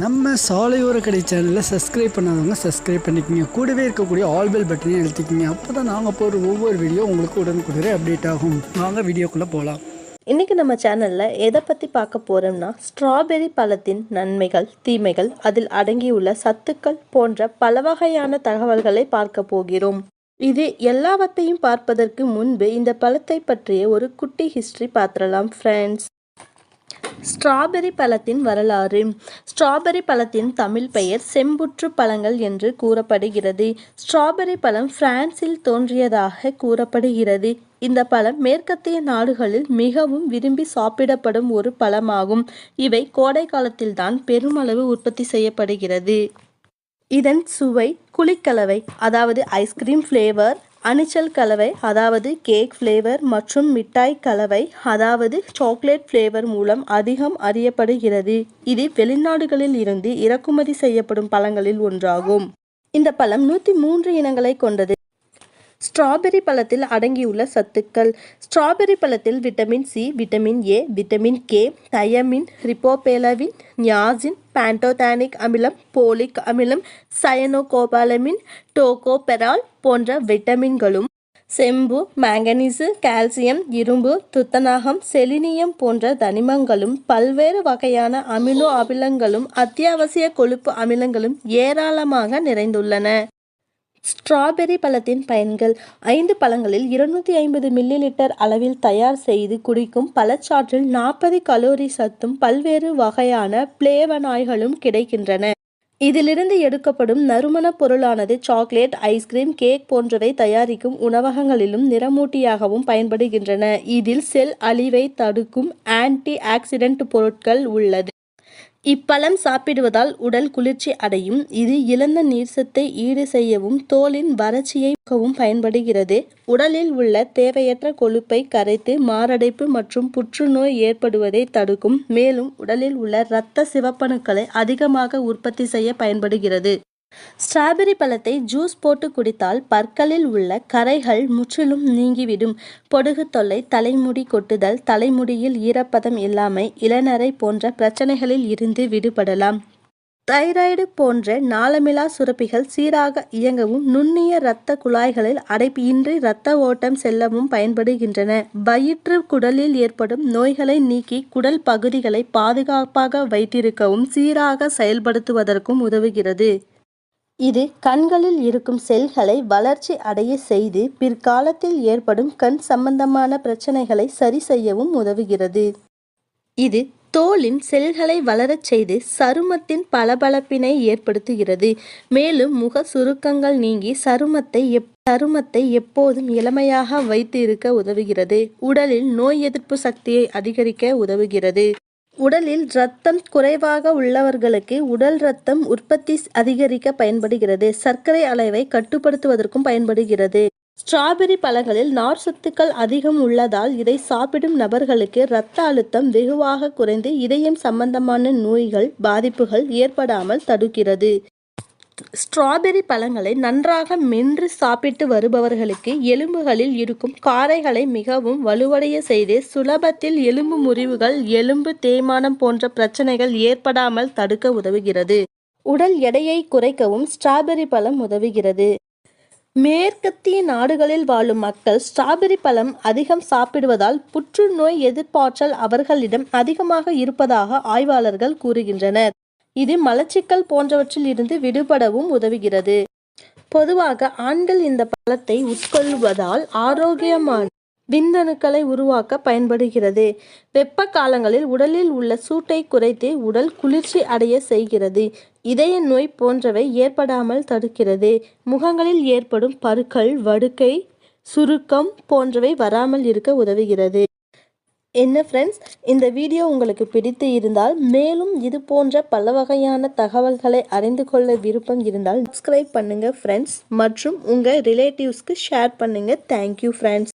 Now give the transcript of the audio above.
நம்ம சாலையோர கடை சேனலில் சப்ஸ்கிரைப் பண்ணாதவங்க சப்ஸ்கிரைப் பண்ணிக்கோங்க. கூடவே இருக்கக்கூடிய ஆல் பெல் பட்டனையும் அழுத்திக்கிங்க. அப்போ தான் நாங்கள் போடுற ஒவ்வொரு வீடியோ உங்களுக்கு உடனுக்குடனே அப்டேட் ஆகும். வாங்க வீடியோக்குள்ளே போகலாம். இன்றைக்கி நம்ம சேனலில் எதை பற்றி பார்க்க போகிறோம்னா, ஸ்ட்ராபெர்ரி பழத்தின் நன்மைகள், தீமைகள், அதில் அடங்கியுள்ள சத்துக்கள் போன்ற பல வகையான தகவல்களை பார்க்க போகிறோம். இது எல்லாவற்றையும் பார்ப்பதற்கு முன்பு இந்த பழத்தை பற்றிய ஒரு குட்டி ஹிஸ்ட்ரி பார்த்துடலாம் ஃப்ரெண்ட்ஸ். ஸ்ட்ராபெர்ரி பழத்தின் வரலாறு. ஸ்ட்ராபெர்ரி பழத்தின் தமிழ் பெயர் செம்புற்று பழங்கள் என்று கூறப்படுகிறது. ஸ்ட்ராபெர்ரி பழம் பிரான்சில் தோன்றியதாக கூறப்படுகிறது. இந்த பழம் மேற்கத்திய நாடுகளில் மிகவும் விரும்பி சாப்பிடப்படும் ஒரு பழமாகும். இவை கோடை காலத்தில்தான் பெருமளவு உற்பத்தி செய்யப்படுகிறது. இதன் சுவை குளிக்கலவை, அதாவது ஐஸ்கிரீம் ஃப்ளேவர், அணிச்சல் கலவை, அதாவது கேக் ஃப்ளேவர், மற்றும் மிட்டாய் கலவை, அதாவது சாக்லேட் ஃப்ளேவர் மூலம் அதிகம் அறியப்படுகிறது. இது வெளிநாடுகளில் இருந்து இறக்குமதி செய்யப்படும் பழங்களில் ஒன்றாகும். இந்த பழம் 103 இனங்களை கொண்டது. ஸ்ட்ராபெர்ரி பழத்தில் அடங்கியுள்ள சத்துக்கள். ஸ்ட்ராபெர்ரி பழத்தில் vitamin C, vitamin A, vitamin K, thiamine, riboflavin, niacin, pantothenic அமிலம், போலிக் அமிலம், சயனோகோபாலமின், டோகோபெரால் போன்ற விட்டமின்களும், செம்பு, மாங்கனீசு, கால்சியம், இரும்பு, துத்தநாகம், செலினியம் போன்ற தனிமங்களும், பல்வேறு வகையான அமினோ அமிலங்களும், அத்தியாவசிய கொழுப்பு அமிலங்களும் ஏராளமாக நிறைந்துள்ளன. ஸ்ட்ராபெர்ரி பழத்தின் பயன்கள். 5 பழங்களில் 250 மில்லிலிட்டர் அளவில் தயார் செய்து குடிக்கும் பழச்சாற்றில் 40 கலோரி சத்தும் பல்வேறு வகையான பிளேவனாய்களும் கிடைக்கின்றன. இதிலிருந்து எடுக்கப்படும் நறுமண பொருளானது சாக்லேட், ஐஸ்கிரீம், கேக் போன்றவை தயாரிக்கும் உணவகங்களிலும் நிறமூட்டியாகவும் பயன்படுகின்றன. இதில் செல் அழிவை தடுக்கும் ஆன்டி ஆக்சிடென்ட் பொருட்கள் உள்ளது. இப்பழம் சாப்பிடுவதால் உடல் குளிர்ச்சி அடையும். இது இழந்த நீர்சத்தை ஈடு செய்யவும் தோலின் வறட்சியை போக்கவும் பயன்படுகிறது. உடலில் உள்ள தேவையற்ற கொழுப்பை கரைத்து மாரடைப்பு மற்றும் புற்றுநோய் ஏற்படுவதை தடுக்கும். மேலும் உடலில் உள்ள இரத்த சிவப்பணுக்களை அதிகமாக உற்பத்தி செய்ய பயன்படுகிறது. ஸ்ட்ராபெர்ரி பழத்தை ஜூஸ் போட்டு குடித்தால் பற்களில் உள்ள கரைகள் முற்றிலும் நீங்கிவிடும். பொடுகு தொல்லை, தலைமுடி கொட்டுதல், தலைமுடியில் ஈரப்பதம் இல்லாமை, இளநரை போன்ற பிரச்சனைகளில் இருந்து விடுபடலாம். தைராய்டு போன்ற நாளமிலா சுரப்பிகள் சீராக இயங்கவும், நுண்ணிய இரத்த குழாய்களில் அடைப்பின்றி இரத்த ஓட்டம் செல்லவும் பயன்படுகின்றன. வயிற்று குடலில் ஏற்படும் நோய்களை நீக்கி குடல் பகுதிகளை பாதுகாப்பாக வைத்திருக்கவும் சீராக செயல்படுத்துவதற்கும் உதவுகிறது. இது கண்களில் இருக்கும் செல்களை வளர்ச்சி அடைய செய்து பிற்காலத்தில் ஏற்படும் கண் சம்பந்தமான பிரச்சனைகளை சரி செய்யவும் உதவுகிறது. இது தோலின் செல்களை வளரச் செய்து சருமத்தின் பளபளப்பினை ஏற்படுத்துகிறது. மேலும் முக சுருக்கங்கள் நீங்கி சருமத்தை எப்போதும் இளமையாக வைத்து இருக்க உதவுகிறது. உடலில் நோய் எதிர்ப்பு சக்தியை அதிகரிக்க உதவுகிறது. உடலில் இரத்தம் குறைவாக உள்ளவர்களுக்கு உடல் இரத்தம் உற்பத்தி அதிகரிக்க பயன்படுகிறது. சர்க்கரை அளவை கட்டுப்படுத்துவதற்கும் பயன்படுகிறது. ஸ்ட்ராபெர்ரி பழங்களில் நார் சத்துக்கள் அதிகம் உள்ளதால் இதை சாப்பிடும் நபர்களுக்கு இரத்த அழுத்தம் வெகுவாக குறைந்து இதயம் சம்பந்தமான நோய்கள் பாதிப்புகள் ஏற்படாமல் தடுக்கிறது. ஸ்ட்ராபெர்ரி பழங்களை நன்றாக மென்று சாப்பிட்டு வருபவர்களுக்கு எலும்புகளில் இருக்கும் காரைகளை மிகவும் வலுவடைய செய்து சுலபத்தில் எலும்பு முறிவுகள், எலும்பு தேய்மானம் போன்ற பிரச்சனைகள் ஏற்படாமல் தடுக்க உதவுகிறது. உடல் எடையை குறைக்கவும் ஸ்ட்ராபெர்ரி பழம் உதவுகிறது. மேற்கத்திய நாடுகளில் வாழும் மக்கள் ஸ்ட்ராபெர்ரி பழம் அதிகம் சாப்பிடுவதால் புற்றுநோய் எதிர்ப்பாற்றல் அவர்களிடம் அதிகமாக இருப்பதாக ஆய்வாளர்கள் கூறுகின்றனர். இது மலச்சிக்கல் போன்றவற்றில் இருந்து விடுபடவும் உதவுகிறது. பொதுவாக ஆண்கள் இந்த பழத்தை உட்கொள்வதால் ஆரோக்கியமான விந்தணுக்களை உருவாக்க பயன்படுகிறது. வெப்ப காலங்களில் உடலில் உள்ள சூட்டை குறைத்து உடல் குளிர்ச்சி அடைய செய்கிறது. இதய நோய் போன்றவை ஏற்படாமல் தடுக்கிறது. முகங்களில் ஏற்படும் பருக்கள், வடுக்கை, சுருக்கம் போன்றவை வராமல் இருக்க உதவுகிறது. என்ன ஃப்ரெண்ட்ஸ், இந்த வீடியோ உங்களுக்கு பிடித்து இருந்தால், மேலும் இது போன்ற பல வகையான தகவல்களை அறிந்து கொள்ள விருப்பம் இருந்தால் சப்ஸ்கிரைப் பண்ணுங்கள் ஃப்ரெண்ட்ஸ், மற்றும் உங்கள் ரிலேட்டிவ்ஸ்க்கு ஷேர் பண்ணுங்கள். Thank you friends.